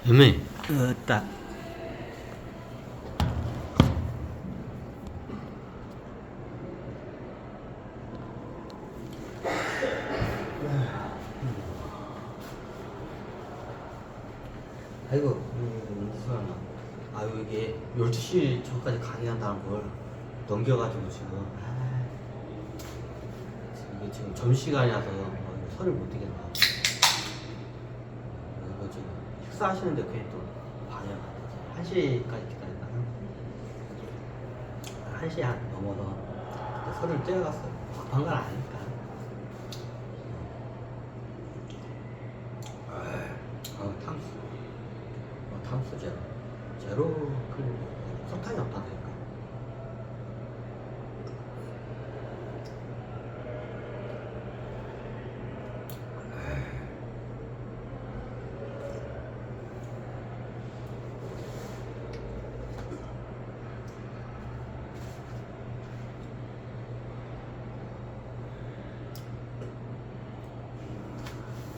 애매. 딱. 아이고, 은수아. 아유, 이게 12시 전까지 강의한다는 걸 넘겨가지고 지금. 이게 지금 점심시간이라서 설을 못 뛰겠다. 이거 지금 식사하시는데 괜히 또 방해가 안 되지. 1시까지 기다렸다가 1시 한 넘어서 설을 떼어갔어요. 급한 건 아니니까. 탐수. 탐수 제로. 제로 석탄이 없다니까.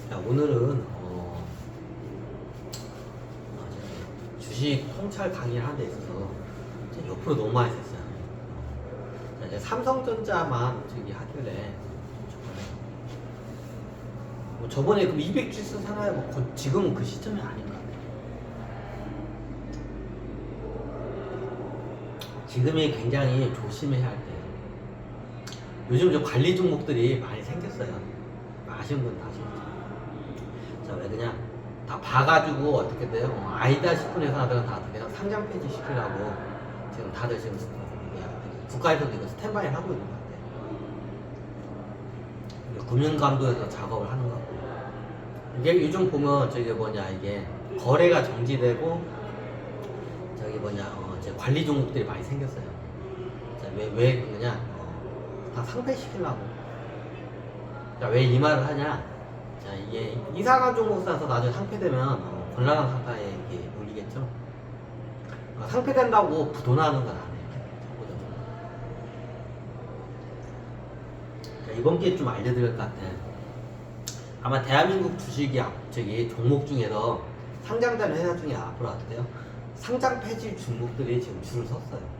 자, 오늘은 주식 통찰 강의를 하는 데 있어서 옆으로 너무 많이 됐어요. 자, 이제 삼성전자만 저기 하길래 저번에 그 200주스 사나요? 지금은 그 시점이 아닌 것 같아요. 지금이 굉장히 조심해야 할 때예요. 요즘 저 관리 종목들이 많이 생겼어요. 아시는 분 다 아시죠? 자, 왜 그냥 다 봐가지고 어떻게 돼요? 아니다 싶은 회사들은 다 그냥 상장 폐지 시키려고 지금 다들 지금 국가에서도 이거 스탠바이 하고 있는 것 같아요. 금융감독에서 작업을 하는 것 같고. 이게 요즘 보면 저기 뭐냐, 이게 거래가 정지되고 저기 뭐냐, 이제 관리 종목들이 많이 생겼어요. 자, 왜 그러냐? 다 상폐시키려고. 자, 왜 이 말을 하냐? 자, 이게 이상한 종목 사서 나중에 상폐되면 곤란한 상태에 이렇게 몰리겠죠. 상폐된다고 부도나는 건 아니에요. 자, 이번 기회에 좀 알려드릴 것 같아. 아마 대한민국 주식이 저기 종목 중에서 상장되는 회사 중에 앞으로 어떻게 돼요? 상장 폐지 종목들이 지금 줄을 섰어요.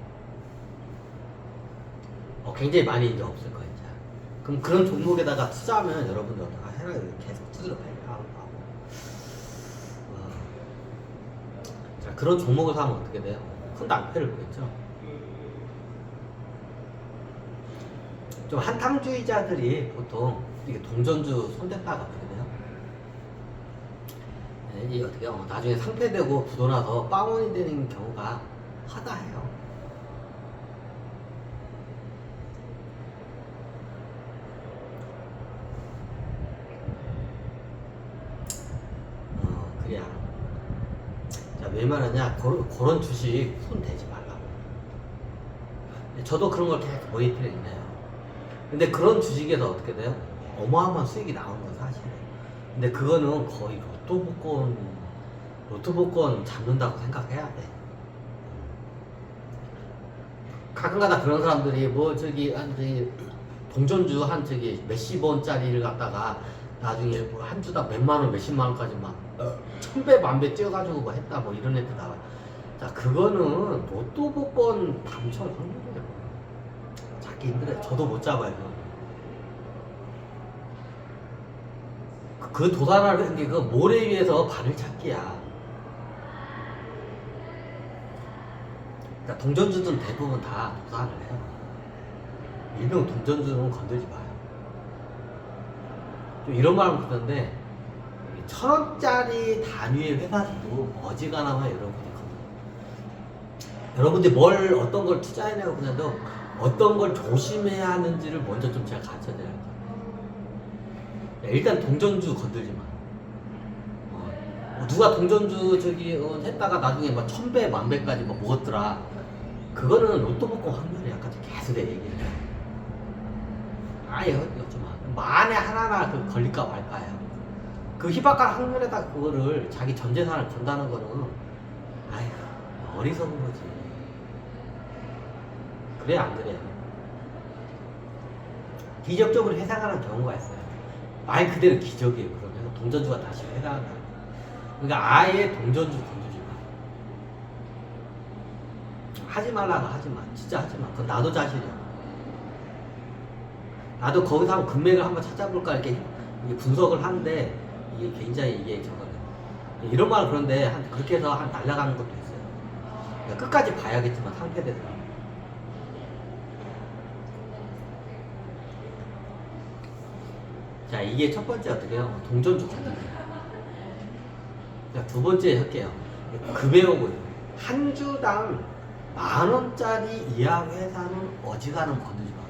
굉장히 많이 이제 없을 거예요. 이제. 그럼 그런 종목에다가 투자하면 여러분들 해라, 계속 투자를 하고. 자, 그런 종목을 사면 어떻게 돼요? 큰 낭패를 보겠죠. 좀 한탕주의자들이 보통 이게 동전주 손댔다가 어떻게 돼요? 네, 이게 어떻게 나중에 상폐되고 부도나서 빵원이 되는 경우가 하다해요. 그래야. 자, 왜 말하냐? 그런 주식 손 대지 말라고. 저도 그런 걸 계속 모니터링 해요. 근데 그런 주식에서 어떻게 돼요? 어마어마한 수익이 나오는 건 사실이에요. 근데 그거는 거의 로또 복권 잡는다고 생각해야 돼. 가끔가다 그런 사람들이 저기 동전주 저기 몇십 원짜리를 갖다가 나중에 한 주당 몇만 원, 몇십만 원까지 막 천배 만배 뛰어가지고 했다 이런 애들 나와. 자, 그거는 로또 복권 당첨 확률이에요. 찾기 힘들어요. 저도 못 잡아요. 그 도산하는 게 그 모래 위에서 바늘 찾기야. 그러니까 동전주들은 대부분 다 도산을 해요. 일명 동전주는 건들지 마요. 좀 이런 말은 그런데 1,000원짜리 단위의 회사들도 어지간하면 여러분들이 어떤 걸 투자해내고 그냥도 어떤 걸 조심해야 하는지를 먼저 좀 제가 가르쳐야 돼요. 일단 동전주 건들지 마. 누가 동전주 저기 했다가 나중에 막 1000배, 10,000배까지 먹었더라. 그거는 로또 복권 확률이 아까 계속 얘기해. 아예 여쭤 마. 만에 하나나 걸릴까 말까요. 그 희박한 확률에다 그거를 자기 전 재산을 건다는 거는 어리석은 거지. 그래 안 그래? 기적적으로 회상하는 경우가 있어요. 말 그대로 기적이에요. 그러면 동전주가 다시 회상한다. 그러니까 아예 동전주 건드지 마. 하지 말라고 하지 마. 진짜 하지 마. 그건 나도 자신이야. 나도 거기서 한번 금맥을 한번 찾아볼까 이렇게 분석을 하는데 이게 굉장히 이게 저거는 이런 말 그런데 그렇게 해서 날아가는 것도 있어요. 그러니까 끝까지 봐야겠지만 상패돼서. 자, 이게 첫 번째 어떻게요? 동전주 건드기. 자, 두 번째 할게요. 급여고요. 한 주당 10,000원짜리 이하 회사는 어지간하면 건드지 마.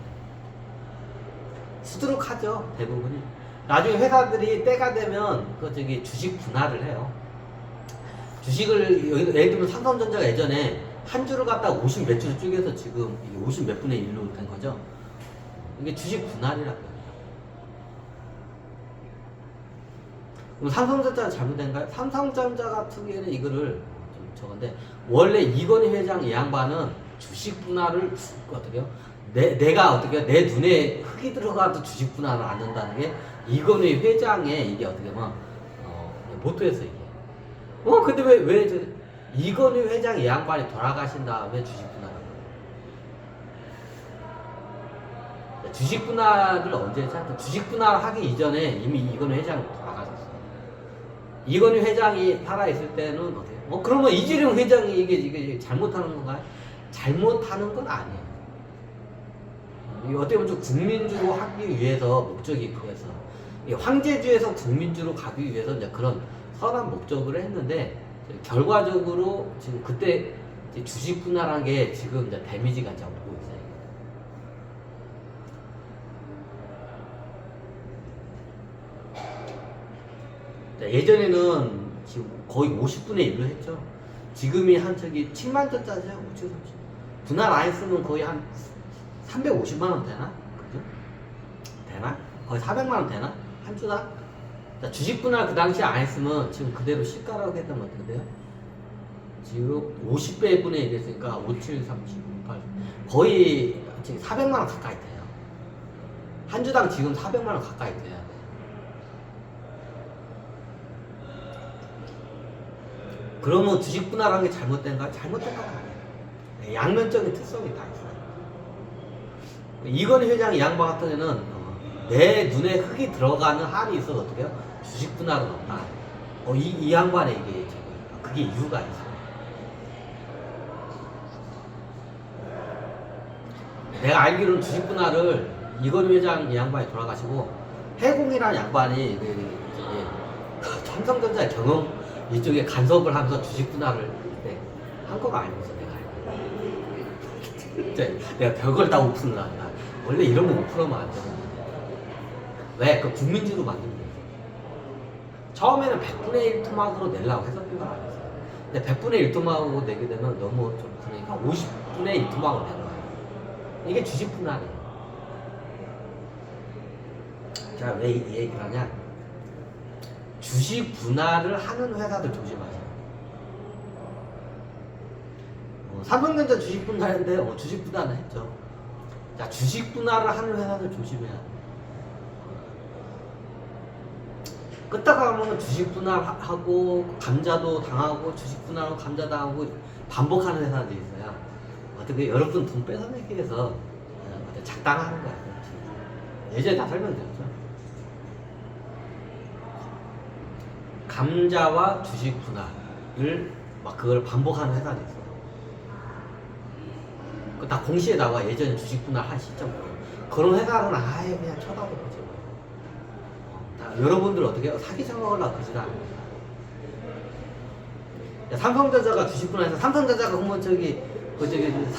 수두룩하죠, 대부분이. 나중에 회사들이 때가 되면 그 저기 주식 분할을 해요. 주식을 예를 들면 삼성전자가 예전에 한 주를 갖다가 50 몇 주를 쪼개서 지금 이게 50 몇 분의 1로 된 거죠. 이게 주식 분할이라고 해요. 그럼 삼성전자가 잘못된가요? 삼성전자 같은 경우에는 이거를 좀 저건데 원래 이건희 회장 이 양반은 주식 분할을 어떻게 해요? 내가 어떻게 해요? 내 눈에 흙이 들어가도 주식 분할을 안 한다는 게 이건희 회장의 이게 어떻게 보면 모토였어 이게. 근데 왜 이건희 회장 이 양반이 돌아가신 다음에 주식 분할을 하는 거야? 주식 분할을 언제 했지? 주식 분할 하기 이전에 이미 이건희 회장이 돌아가셨어. 이건희 회장이 살아있을 때는 어떻게? 그러면 이재용 회장이 이게 잘못하는 건가요? 잘못하는 건 아니에요. 이게 어떻게 보면 좀 국민주로 하기 위해서 목적이 그거였어. 황제주에서 국민주로 가기 위해서 이제 그런 선한 목적으로 했는데 결과적으로 지금 그때 주식 분할한 게 지금 이제 데미지가 이제 오고 있어요. 예전에는 지금 거의 50분의 1로 했죠. 지금이 한 저기 7만 전짜리죠. 5,30. 분할 안 했으면 거의 한 350만 원 되나? 그죠? 되나? 거의 400만 원 되나? 한 주당? 자, 주식 분할 그 당시에 안 했으면 지금 그대로 시가라고 했던 것 같은데요. 지금 50배 분의 1 했으니까 5, 7, 30, 8 거의 지금 400만 원 가까이 돼요. 한 주당 지금 400만 원 가까이 돼야 돼. 그러면 주식 분할한 게 잘못된가? 잘못된 건 아니에요. 양면적인 특성이 다 있어요. 이건희 회장 이 양반 같은 경우는 내 눈에 흙이 들어가는 한이 있어서 어떻게 해요? 주식 분할은 없다. 이 양반의 이게 그게 이유가 있어요. 내가 알기로는 주식 분할을 이건희 회장 이 양반이 돌아가시고 해공이라는 양반이 삼성전자 경영 이쪽에 간섭을 하면서 주식 분할을 한 거가 아니면서 내가 별걸 다 오픈을 한다. 원래 이런 거 오픈하면 안 되는데. 왜? 그 국민주로 만든 거예요. 처음에는 100분의 1 토막으로 내려고 했었던 건 아니었어요. 근데 100분의 1 토막으로 내게 되면 너무 좀 그러니까 50분의 1 토막으로 낸 거예요. 이게 주식 분할이에요. 자, 왜 이 얘기를 하냐? 주식 분할을 하는 회사들 조심하세요. 삼성전자 주식 분할인데 주식 분할은 했죠. 자, 주식 분할을 하는 회사들 조심해야 돼. 끄다가 가면 주식 분할하고 감자도 당하고 주식 분할하고 감자 당하고 반복하는 회사들이 있어요. 어떻게 여러분 돈 뺏어내기 위해서 작당하는 거야. 예전에 다 설명드렸죠. 감자와 주식 분할을 막 그걸 반복하는 회사도 있어요. 다 공시에 나와. 예전에 주식 분할 한 시점. 그런 회사는 아예 그냥 쳐다도 보지 마. 여러분들 어떻게 사기 쳐먹으려고 그러지도 않아요. 삼성전자가 주식 분할해서 삼성전자가 그러면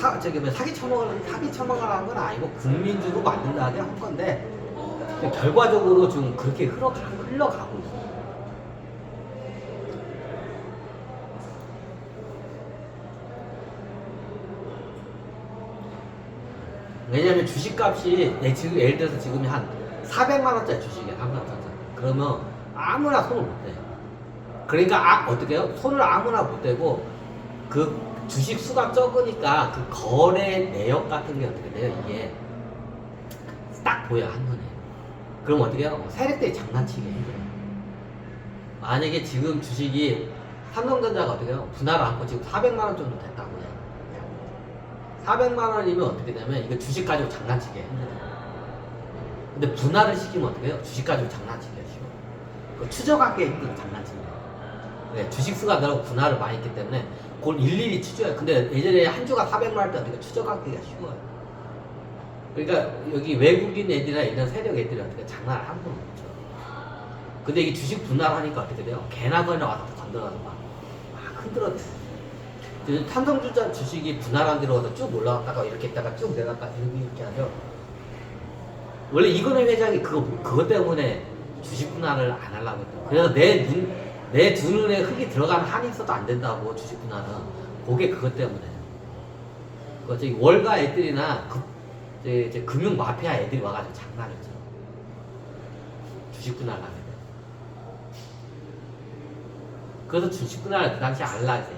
사기 쳐먹으라는 건 아니고 국민주로 만든다고 한 건데 결과적으로 지금 그렇게 흘러가고 있어요. 왜냐면 주식값이 지금 예를 들어서 지금이 한 400만원짜리 주식이야. 삼성전자. 그러면 아무나 손을 못 대. 그러니까 어떻게 해요? 손을 아무나 못 대고 그 주식 수가 적으니까 그 거래 내역 같은 게 어떻게 돼요? 이게 딱 보여 한눈에. 그럼 어떻게 해요? 세력들이 장난치기 힘들어요. 만약에 지금 주식이 삼성전자가 어떻게 해요? 분할을 안고 지금 400만 원 정도 됐다고 해요. 400만 원이면 어떻게 되면 이거 주식 가지고 장난치게 힘들어요. 근데 분할을 시키면 어떻게 해요? 주식 가지고 장난치기가 쉬워. 그 추적하기에 힘든 장난치기. 네, 주식수가 늘고 분할을 많이 했기 때문에 그걸 일일이 추적해요. 근데 예전에 한 주가 400만 원 때 어떻게 추적하기가 쉬워요. 그러니까 여기 외국인 애들이나 이런 세력 애들이 어떻게 장난을 함부로 못 쳐. 근데 이게 주식 분할하니까 어떻게 돼요? 개나 거나 와서 건드려서 막 흔들어대요. 삼성전자 주식이 분할한 데로 와서 쭉 올라갔다가 이렇게 있다가 쭉 내려갔다가 이렇게 하죠. 원래 이건희 회장이 그것 때문에 주식 분할을 안 하려고 했다. 그래서 내 두 눈에 흙이 들어가는 한이 있어도 안 된다고 주식 분할은. 그게 그것 때문에. 그 저기 월가 애들이나 이제 금융 마피아 애들이 와가지고 장난했죠. 주식 분할 하게 돼. 그래서 주식 분할을 그 당시에 안 하려고 했어요.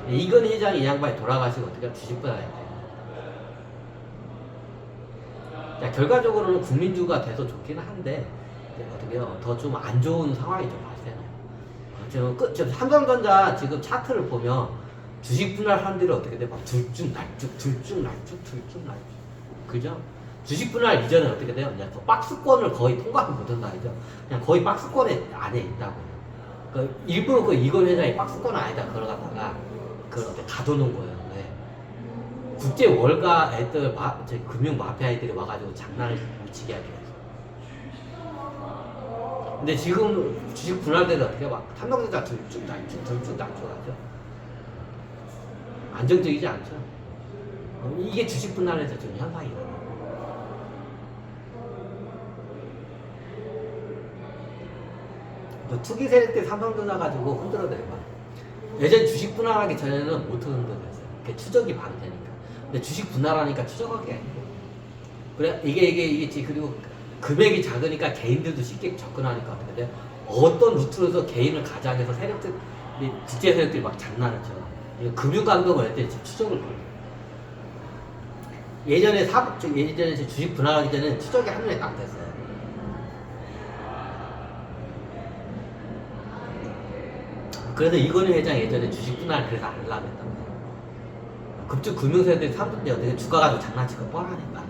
이건희 회장이 이 양반이 돌아가시고 어떻게 주식 분할을 했대요. 자, 결과적으로는 국민주가 돼서 좋기는 한데 어떻게요? 더 좀 안 좋은 상황이 좀 발생해요. 지금 삼성전자 지금 차트를 보면 주식 분할하는 데를 어떻게 돼? 막 들쭉날쭉 그죠? 주식 분할 이전에 어떻게 돼요? 그냥 박스권을 거의 통과를 못한다 이죠. 그냥 거의 박스권 안에 있다고. 그 일부러 그 이건 회장이 박스권 안에다 걸어갔다가 그걸 어떻게 가둬놓은 거예요. 네. 국제 월가 애들 금융 마피아 애들이 와가지고 장난을 미치게 하죠. 근데 지금 주식 분할대로 어떻게 막 삼성전자 들쭉날쭉 하죠. 안정적이지 않죠. 이게 주식 분할에서 좀 현상이거든요. 투기 세력 때 삼성전자 가지고 흔들어대요. 예전 주식 분할하기 전에는 못 흔들었어요. 추적이 바로 되니까. 근데 주식 분할하니까 추적하기가 힘들어요. 그래 이게 그리고 금액이 작으니까 개인들도 쉽게 접근하니까 어떻게 돼요? 어떤 루트로서 개인을 가장해서 세력들, 국제 세력들이 막 장난을 쳐. 금융감독을 할 때 추적을 걸려요. 예전에 주식 분할하기 전에 추적이 한눈에 딱 됐어요. 그래서 이건희 회장 예전에 주식 분할 그래서 안 하려고 했단 말이에요. 급주 금융세력들이 삼성전자 어떻게 주가 가지고 장난치고 뻔하니까.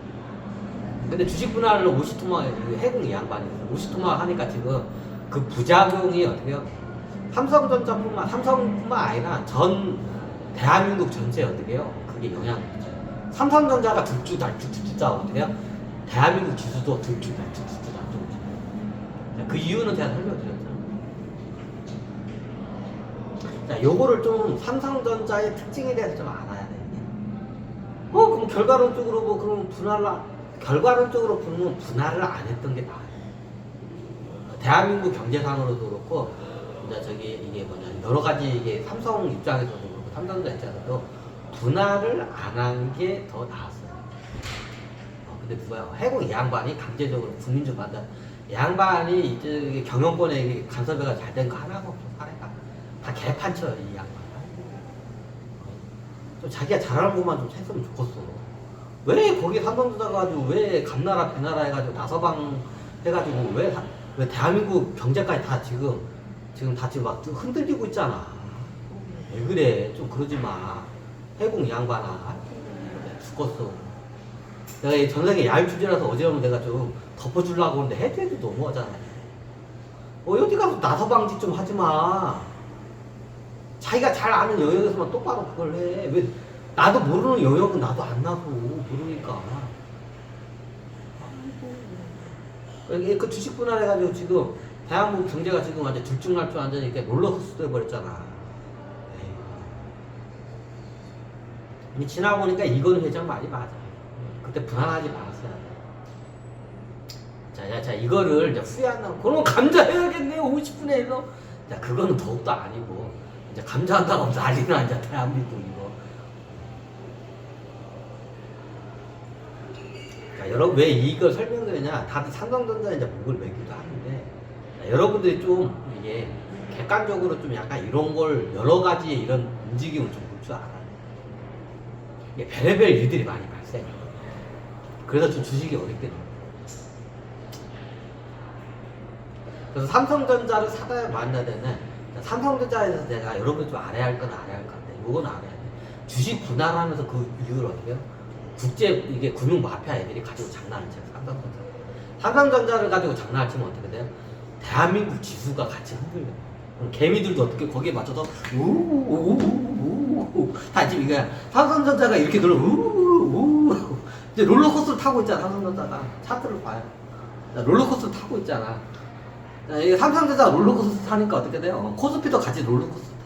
근데 주식 분할을 오시토마 해공 이 양반이 있어요. 오시토마 하니까 지금 그 부작용이 어떻게 해요? 삼성뿐만 아니라 전 대한민국 전체에 어떻게 해요? 그게 영향을 미쳐요. 삼성전자가 들쭉날쭉 어떻게 해요? 대한민국 지수도 들쭉날쭉. 그 이유는 제가 설명드렸죠. 자, 요거를 좀 삼성전자의 특징에 대해서 좀 알아야 돼. 그럼 결과론적으로 그럼 결과론적으로 보면 분할을 안 했던 게 나아요. 대한민국 경제상으로도 그렇고, 이게 여러 가지 이게 삼성 입장에서도 그렇고, 삼성전자 입장에서도 분할을 안 한 게 더 나았어요. 근데 누가요? 해공 이 양반이 강제적으로 국민주 받아. 이 양반이 이제 경영권에 간섭해가 잘 된 거 하나가 없어, 사례가. 다 개판쳐요, 이 양반. 좀 자기가 잘하는 것만 좀 했으면 좋겠어. 왜 거기 삼성전자 가지고 왜 감나라 배나라 해가지고 나서방 해가지고 왜 대한민국 경제까지 다 지금 막 흔들리고 있잖아. 왜 그래? 좀 그러지 마. 해공 이 양반아. 죽겠어. 내가 이 전생에 야유 주제라서 어지러우면 내가 좀 덮어주려고 하는데 해도 너무하잖아. 어디 가서 나서방지 좀 하지 마. 자기가 잘 아는 영역에서만 똑바로 그걸 해. 왜 나도 모르는 영역은 나도 안 나서 모르니까. 그 주식 분할해가지고 지금 대한민국 경제가 지금 완전 들쭉날쭉 완전히 이렇게 롤러코스터 돼버렸잖아. 지나고 보니까 이건 회장 말이 맞아. 그때 분할하지 말았어야 돼. 자, 이거를 이제 후회한다고. 그럼 감자해야겠네요. 50분에 해서. 자, 그거는 더욱더 아니고. 이제 감자한다고 하면서 난리나, 이제 대한민국 이거. 자, 여러분 왜 이걸 설명드리냐? 다들 삼성전자 이제 목을 매기도 하는데, 자, 여러분들이 좀 이게 객관적으로 좀 약간 이런 걸 여러 가지의 이런 움직임을 좀 볼 줄 알아요. 이게 별의별 일들이 많이 발생해요. 그래서 좀 주식이 어렵게 돼요. 그래서 삼성전자를 사다 만나야 되네. 삼성전자에서 내가 여러분 좀 알아야 할 건 알아야 할 건데, 요건 알아야 돼. 주식 분할하면서 그 이유를 어떻게 해요? 국제 이게 금융 마피아 애들이 가지고 장난을 쳐요. 삼성전자. 삼성전자를 가지고 장난을 치면 어떻게 돼요? 대한민국 지수가 같이 흔들려요. 그럼 개미들도 어떻게 거기에 맞춰서 우우우우우우 다 지금 이거야. 삼성전자가 이렇게 들어 우우우우 이제 롤러코스터를 타고 있잖아. 삼성전자가 차트를 봐요. 롤러코스터 타고 있잖아. 이게 삼성전자 롤러코스터 타니까 어떻게 돼요? 코스피도 같이 롤러코스터 타요.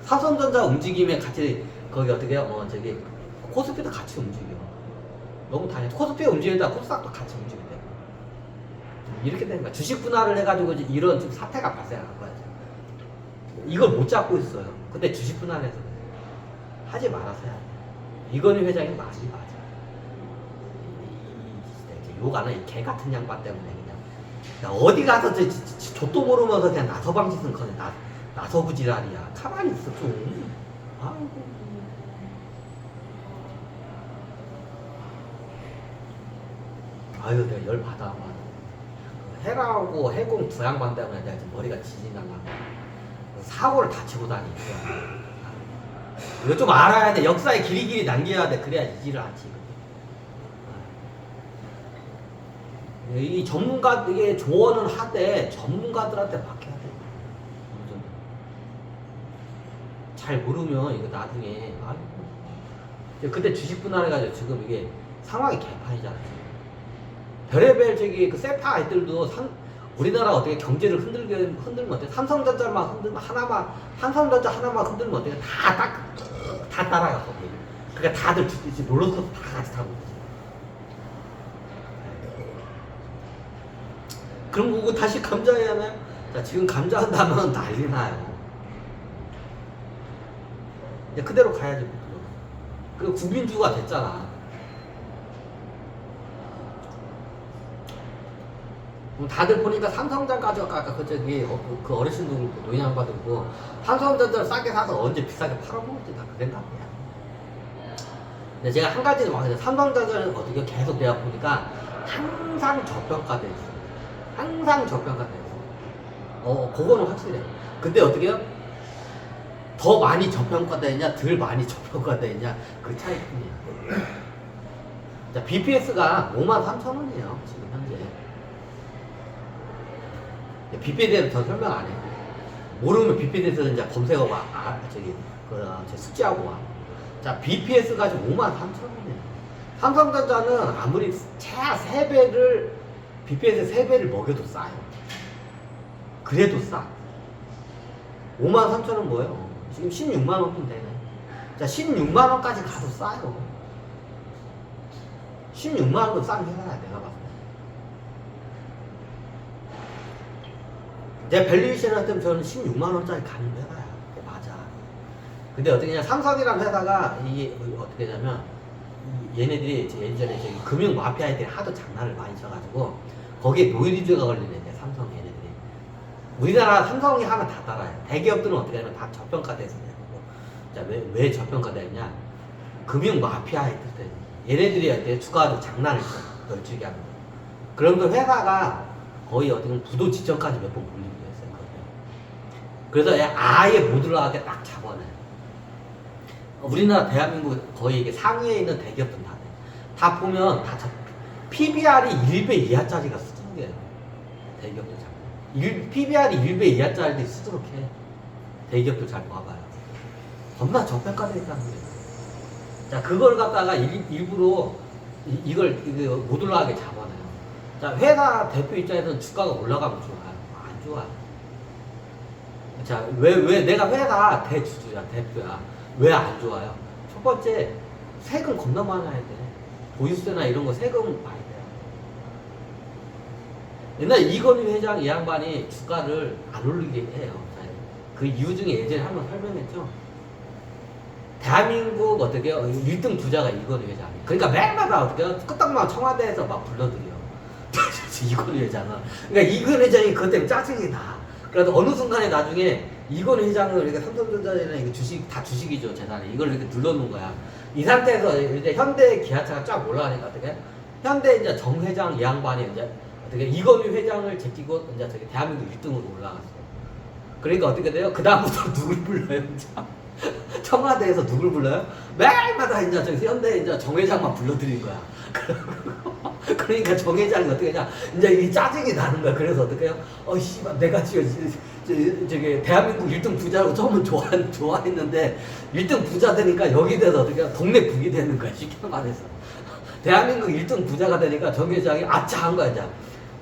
삼성전자 움직임에 같이 거기 어떻게 해요? 저기 코스피도 같이 움직여. 너무 당연히 코스피가 움직이다 코스닥도 같이 움직여. 이렇게 되는 거야. 주식 분할을 해가지고 이런 지금 사태가 발생한 거야. 이걸 못 잡고 있어요. 근데 주식 분할해서 하지 말아서 해야 돼. 이건희 회장이 말이 맞아. 욕 안 해. 이 개 같은 양반 때문에 그냥 어디 가서 족도 모르면서 그냥 나서방 짓은 거네. 나서부 지랄이야. 가만히 있어 좀. 아이고. 아유 내가 열 받아. 해라하고 해공 두 양반 때문에 내가 지금 머리가 지진나가 사고를 다 치고 다니니까 이거 좀 알아야 돼. 역사에 길이길이 남겨야 돼. 그래야 이지를 않지. 이 전문가 이게 조언은 하되 전문가들한테 맡겨야 돼. 잘 모르면 이거 나중에 아이고. 그때 주식 분할해가지고 지금 이게 상황이 개판이잖아요. 별의별 저기 그 세파 아이들도 우리나라 어떻게 경제를 흔들면 어때? 삼성전자만 흔들면 삼성전자 하나만 흔들면 어때? 다 따라가 거기. 그러니까 다들 롤러코스터 다 같이 타고 있지. 그럼 그거 다시 감자해야 하나요? 자 지금 감자한다면 난리 나요. 이제 그대로 가야지. 그리고 국민주가 됐잖아. 다들 보니까 삼성전자 가져가 아까 그 어르신들 노인양반들고 삼성전자를 싸게 사서 언제 비싸게 팔아먹을지 다 그 생각이야. 근데 제가 한 가지는 말해요. 삼성전자는 어떻게 계속 내가 보니까 항상 저평가돼 있어. 항상 저평가돼 있어. 그거는 확실해. 근데 어떻게 해요? 더 많이 저평가돼 있냐, 덜 많이 저평가돼 있냐 그 차이뿐이야. 자, BPS가 53,000원이에요 지금 현재. BP에 대해서 더 설명 안 해. 모르면 BP에 대해서 이제 검색하고 제 숙지하고 와. 자, BPS 가지고 53,000원이에요. 삼성전자는 아무리 최하 3배를 BPS 3배를 먹여도 싸요. 그래도 싸. 53,000원 뭐예요? 지금 16만원쯤 되네. 자, 16만원까지 가도 싸요. 16만원도 싼 회사야 내가 봤을 때. 내 밸류에이션 할 때는 저는 16만원짜리 가는 회사야. 맞아. 근데 어떻게 냐 삼성이라는 회사가 이게 어떻게 하냐면 얘네들이 예전에 저기 금융 마피아 애들이 하도 장난을 많이 쳐가지고 거기에 노이즈가 걸리네. 삼성 얘네들이. 우리나라 삼성이 하면 다 따라요. 대기업들은 어떻게 하냐면 다 저평가돼서 내고. 자, 왜 저평가되냐? 금융 마피아 애들 때문에. 얘네들이 주가도 장난을 쳐. 널찍이 하는 거. 그러면서 회사가 거의 어떻게 보면 부도 직전까지 몇 번 몰리기도 했어요. 그래서 아예 못 올라가게 딱 잡아내요. 우리나라 대한민국 거의 이게 상위에 있는 대기업들은 다 돼. 다 보면 다 PBR이 1배 이하짜리가 수두룩해요. 대기업들 잘. PBR이 1배 이하짜리들이 수두룩해. 대기업들 잘 봐봐요. 겁나 저평가되어 있다는 거예요. 자, 그걸 갖다가 일부러 이걸 못 올라가게 잡아내요. 자, 회사 대표 입장에서는 주가가 올라가면 좋아요. 안 좋아요. 자, 왜 내가 회사 대주주야, 대표야. 왜 안 좋아요? 첫 번째, 세금 겁나 많아야 돼. 보유세나 이런 거 세금 많이 돼요. 옛날 이건희 회장 이 양반이 주가를 안 올리게 해요. 그 이유 중에 예전에 한번 설명했죠. 대한민국 어떻게 1등 부자가 이건희 회장이에요. 그러니까 매일마다 어떻게 끄떡만 청와대에서 막 불러드려. 이건희 회장은. 그러니까 이건희 회장이 그것 때문에 짜증이 나. 그래도 어느 순간에 나중에 이건희 회장을 이렇게 삼성전자나 이거 주식 다 주식이죠 재산이. 이걸 이렇게 눌러놓은 거야. 이 상태에서 이제 현대 기아차가 쫙 올라가니까 어떻게? 현대 이제 정 회장 이 양반이 이제 어떻게 이건희 회장을 제끼고 이제 저기 대한민국 1등으로 올라갔어. 그러니까 어떻게 돼요? 그 다음부터 누굴 불러요? 청와대에서 누굴 불러요? 매일마다 이제 저기 현대 이제 정 회장만 불러들인 거야. 그러니까 정 회장이 어떻게 하냐? 이제 이 짜증이 나는 거야. 그래서 어떻게 해요? 씨발 내가 지금 저기 대한민국 1등 부자라고 처음은 좋아했는데 1등 부자 되니까 여기 돼서 어떻게 해요? 동네 북이 되는 거야. 쉽게 말해서. 대한민국 1등 부자가 되니까 정 회장이 아차 한 거야. 이제.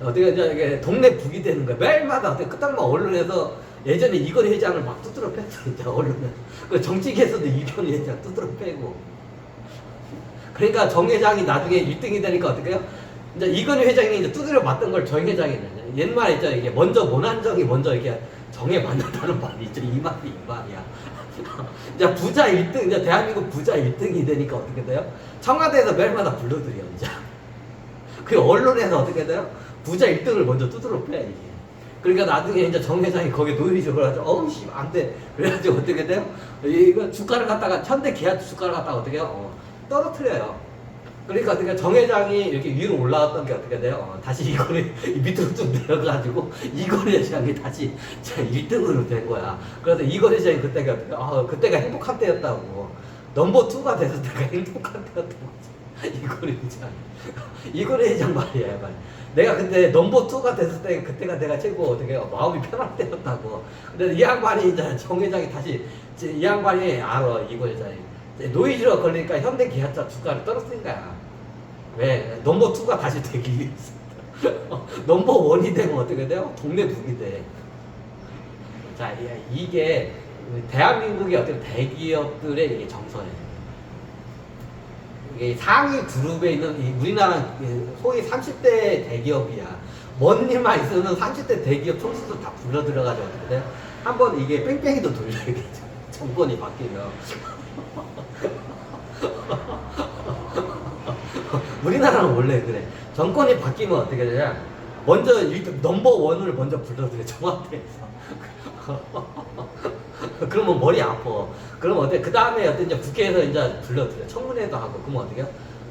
어떻게 이제 동네 북이 되는 거야. 매일마다 어떻게 끝장만 언론에서 예전에 이건희 회장을 막 두드러 팼어. 이제 언론에. 그 정치계에서도 이건희 회장 두드러 패고. 그러니까 정 회장이 나중에 1등이 되니까 어떻게 해요? 이제 이건희 회장이 이제 두드려 맞던 걸 정 회장이 옛말에 있죠. 이게 먼저 모난정이 먼저 이게 정에 맞는다는 말이 있죠. 이 말이야. 이제 부자 1등, 이제 대한민국 부자 1등이 되니까 어떻게 돼요? 청와대에서 매일마다 불러들여, 이제. 그 언론에서 어떻게 돼요? 부자 1등을 먼저 두드러 패, 이게. 그러니까 나중에 이제 정 회장이 거기에 논리적으로 하죠. 씨, 안 돼. 그래가지고 어떻게 돼요? 이거 주가를 갖다가, 현대 기아 주가를 갖다가 어떻게 해요? 떨어뜨려요. 그러니까 어떻게 정 회장이 이렇게 위로 올라왔던 게 어떻게 돼요? 다시 이거를 밑으로 좀 내려가지고 이건희 회장이 다시 1등으로 된 거야. 그래서 이건희 회장이 그때가 그때가 행복한 때였다고. 넘버 2가 됐을 때가 행복한 때였던 거지. 이건희 회장. 이건희 회장 말이야, 말. 내가 그때 넘버 2가 됐을 때 그때가 내가 최고 어떻게 마음이 편할 때였다고. 근데 이 양반이 이제 정 회장이 다시 이 양반이 알아, 이건희 회장이. 노이즈로 걸리니까 현대 기아차 주가를 떨어뜨린 거야. 왜? 넘버 2가 다시 되기 위해서. 넘버 1이 되면 어떻게 돼요? 동네 북이 돼. 자, 이게 대한민국의 어떤 대기업들의 이게 정서예요. 이게 상위 그룹에 있는 우리나라 소위 30대 대기업이야. 뭔 일만 있으면 30대 대기업 총수도 다 불러 들어가지고 어떻게 돼요? 한번 이게 뺑뺑이도 돌려야겠죠. 정권이 바뀌면. 우리나라는 원래 그래. 정권이 바뀌면 어떻게 되냐? 먼저 넘버 1을 먼저 불러들여, 청와대에서. 그러면 머리 아파. 그러면 어때? 그 다음에 어떤 이제 국회에서 이제 불러들여. 청문회도 하고. 그러면 어떻게 해요?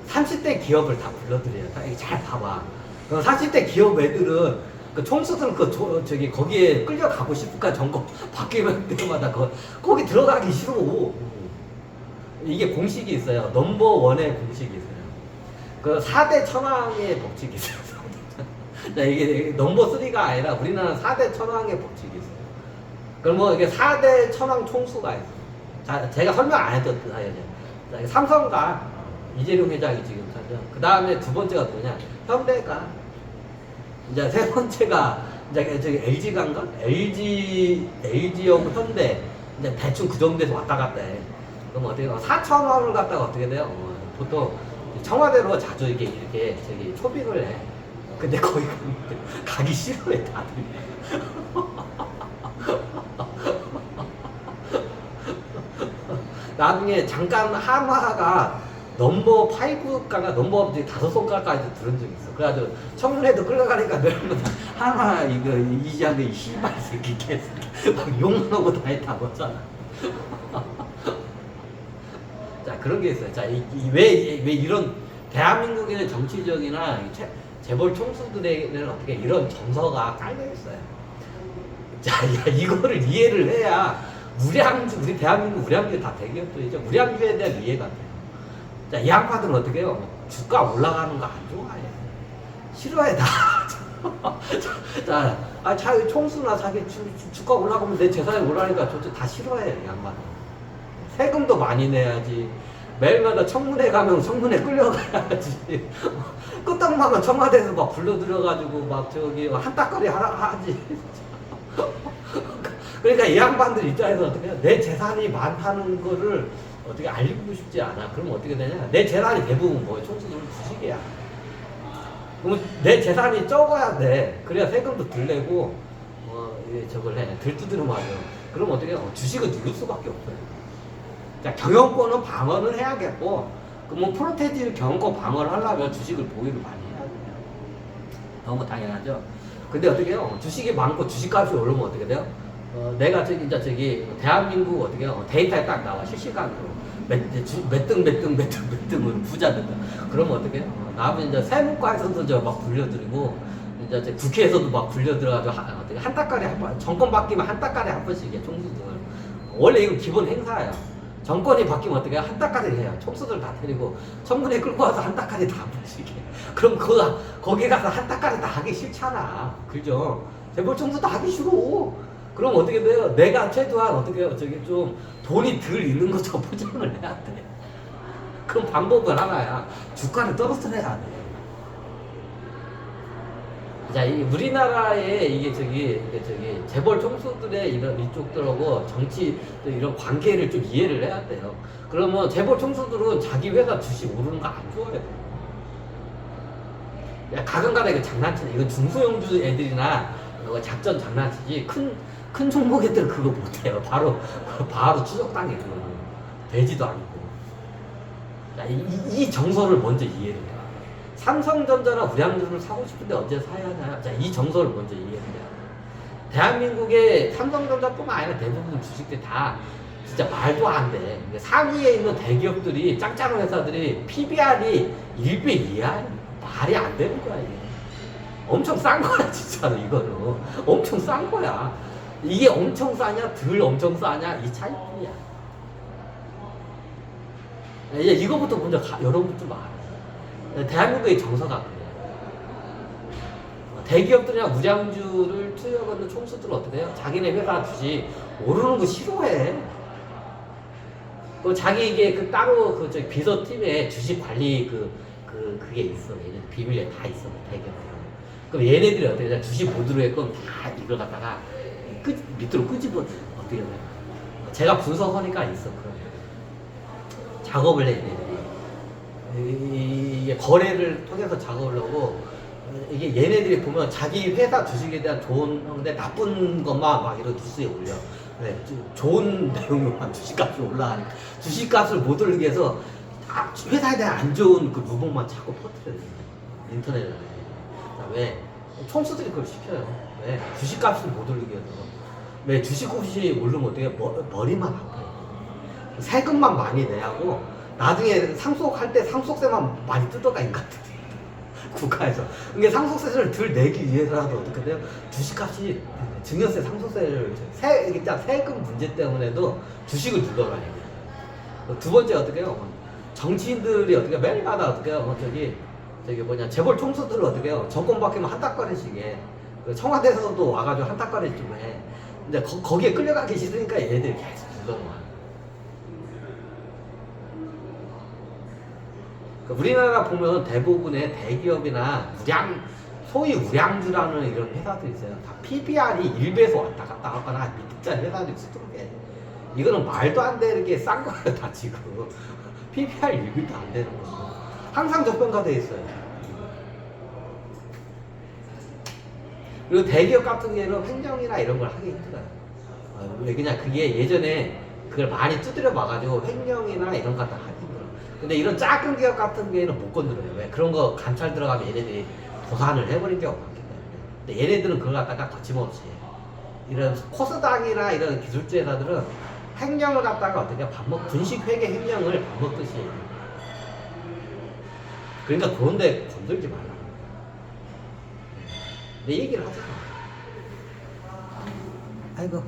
30대 기업을 다 불러들여요. 잘 봐봐. 그럼 30대 기업 애들은 그 총수들은 저기 거기에 끌려가고 싶을까? 정권 바뀌면 때마다 거기 들어가기 싫어. 이게 공식이 있어요. 넘버 1의 공식이 있어요. 그 4대 천왕의 법칙이 있어요. 자, 이게 넘버 3가 아니라 우리나라는 4대 천왕의 법칙이 있어요. 그럼 뭐 이게 4대 천왕 총수가 있어요. 자, 제가 설명 안 해도 자, 삼성가 이재용 회장이 지금 사죠. 그 다음에 두 번째가 누구냐? 현대가. 이제 세 번째가 이제 저기 LG가인가? LG하고 현대. 이제 대충 그 정도에서 왔다 갔다 해. 그럼 어떻게 4천원을 갖다가 어떻게 돼요? 보통 청와대로 자주 이렇게 저기 초빙을 해. 근데 거기 가기 싫어해, 다들. 나중에 잠깐 한화가 넘버 5가가 넘버 5손가락까지 들은 적이 있어. 그래가지고 청문회도 끌려가니까 내려면 한화 이거 이지한데 이 씨발 새끼 개새끼 막 욕하고 다 했다고 했잖아. 자, 그런 게 있어요. 자, 왜 이런 대한민국의 정치적이나 재벌 총수들에게는 어떻게 이런 정서가 깔려 있어요. 자, 이거를 이해를 해야 우리 대한민국 우량주 다 대기업들이죠. 우량주에 대한 이해가 돼요. 자, 이 양반들은 어떻게 해요? 주가 올라가는 거 안 좋아해. 싫어해, 다. 자, 자기 총수나 자기 주가 올라가면 내 재산이 올라가니까 다 싫어해, 이 양반은. 세금도 많이 내야지. 매일마다 청문회 가면 청문회 끌려가야지. 끄떡하면 청와대에서 막 불러들여가지고 막 저기 한따거리 하지. 그러니까 이 양반들 입장에서 어떻게 해요? 내 재산이 많다는 거를 어떻게 알리고 싶지 않아. 그러면 어떻게 되냐? 내 재산이 대부분 뭐예요? 총수들은 주식이야. 그러면 내 재산이 적어야 돼. 그래야 세금도 덜 내고 저걸 해. 들두드려 맞아. 그럼 어떻게 해요? 주식을 누를 수밖에 없어요. 자, 경영권은 방어는 해야겠고, 뭐 프로테지 경영권 방어를 하려면 주식을 보유를 많이 해야 돼요. 너무 당연하죠. 근데 어떻게 해요? 주식이 많고 주식값이 오르면 어떻게 돼요? 내가 저기 대한민국 어떻게 해요? 데이터에 딱 나와. 실시간으로 몇 등으로 부자 됐다. 그러면 어떻게 해요? 나면 이제 세무과에서도 막 불려드리고 이제 국회에서도 막 굴려 들어가지고 한 달까지 한 번, 정권 바뀌면 한 달까지 한 번씩 해 총수들. 원래 이거 기본 행사예요. 정권이 바뀌면 어떻게 한 달까지 해요. 총수들 다 데리고 청문회 끌고 와서 한 달까지 다 한 번씩 해. 그럼 거기 가서 한 달까지 다 하기 싫잖아. 그죠? 재벌 총수도 하기 싫어. 그럼 어떻게 돼요? 내가 최소한 어떻게 해요? 저기 좀 돈이 덜 있는 것처럼 포장을 해야 돼. 그럼 방법은 하나야. 주가를 떨어뜨려야 돼. 자, 우리나라의 이게 저기 재벌 총수들의 이런 이쪽들하고 정치 이런 관계를 좀 이해를 해야 돼요. 그러면 재벌 총수들은 자기 회사 주식 오르는 거 안 좋아해요. 가끔가다 이거 장난치네. 이건 중소형주 애들이나 작전 장난치지 큰 종목 애들 그거 못해요. 바로 추적당해. 그거는 되지도 않고. 자, 이 정서를 먼저 이해를 해요. 삼성전자나 우량주를 사고 싶은데 언제 사야 하나요? 자, 이 정서를 먼저 이해해야 돼요. 대한민국의 삼성전자뿐만 아니라 대부분 주식들 다 진짜 말도 안 돼. 상위에 있는 대기업들이 짱짱한 회사들이 PBR이 1배 이하 말이 안 되는 거야 이게. 엄청 싼 거야 진짜로 이거는. 엄청 싼 거야. 이게 엄청 싸냐 덜 엄청 싸냐 이 차이뿐이야. 이제 이거부터 먼저 여러분 좀 알아요. 대한민국의 정서가 그래요. 대기업들이나 무량주를 투여하는 총수들은 어떻게 해요? 자기네 회사 주식 오르는 거 싫어해. 그 자기 이게 따로 저기 비서팀에 주식 관리 그게 있어. 얘는 비밀에 다 있어. 대기업. 그럼 얘네들이 어떻게 해? 주식 못 들어갈 다 이걸 갖다가 밑으로 끄집어 어떻게 해요? 제가 분석하니까 있어. 그런 작업을 해 얘네들이. 이게 거래를 통해서 작업을 하고 이게 얘네들이 보면 자기 회사 주식에 대한 좋은데 나쁜 것만 막 이런 뉴스에 올려. 네, 좋은 내용만 주식값이 올라가니까 주식값을 못 올리게 해서 회사에 대한 안 좋은 그 루머만 자꾸 퍼뜨려요. 인터넷에. 왜? 총수들이 그걸 시켜요. 왜? 주식값을 못 올리게 해서. 왜? 주식값이 오르면 어떻게 머리만 아파요. 세금만 많이 내야 하고 나중에 상속할 때 상속세만 많이 뜯어가 인간들이 국가에서. 그게 상속세를 덜 내기 위해서라도 어떻게 돼요? 주식값이 증여세, 상속세를 세금 문제 때문에도 주식을 눌러가야 돼요. 두 번째 어떻게 해요? 정치인들이 어떻게 매일마다 어떻게 해요? 저기 뭐냐 재벌 총수들을 어떻게 해요? 정권 바뀌면 한 달거리씩 해. 청와대에서도 와가지고 한 달거리 좀 해. 근데 거기에 끌려가기 싫으니까 얘네들이 계속 눌러놔. 우리나라 보면 대부분의 대기업이나 소위 우량주라는 이런 회사들이 있어요. 다 PBR이 1배에서 왔다 갔다 하거나 밑짜리 회사들이 수두룩해. 이거는 말도 안 되게 싼 거예요, 다 지금. PBR 1배도 안 되는 거고. 항상 저평가돼 있어요. 그리고 대기업 같은 경우는 횡령이나 이런 걸 하기 힘들어요. 왜 그냥 그게 예전에 그걸 많이 두드려 봐가지고 횡령이나 이런 거 갖다 하기 힘들어요. 근데 이런 작은 기업 같은 경우에는 못 건드려요. 왜? 그런 거 감찰 들어가면 얘네들이 도산을 해버린 경우가 많기 때문에. 근데 얘네들은 그걸 갖다가 거침없이 이런 코스닥이나 이런 기술주 회사들은 횡령을 갖다가 어떻게 분식회계 횡령을 밥 먹듯이 해요. 그러니까 그런데 건들지 말라. 내 얘기를 하잖아. 아이고.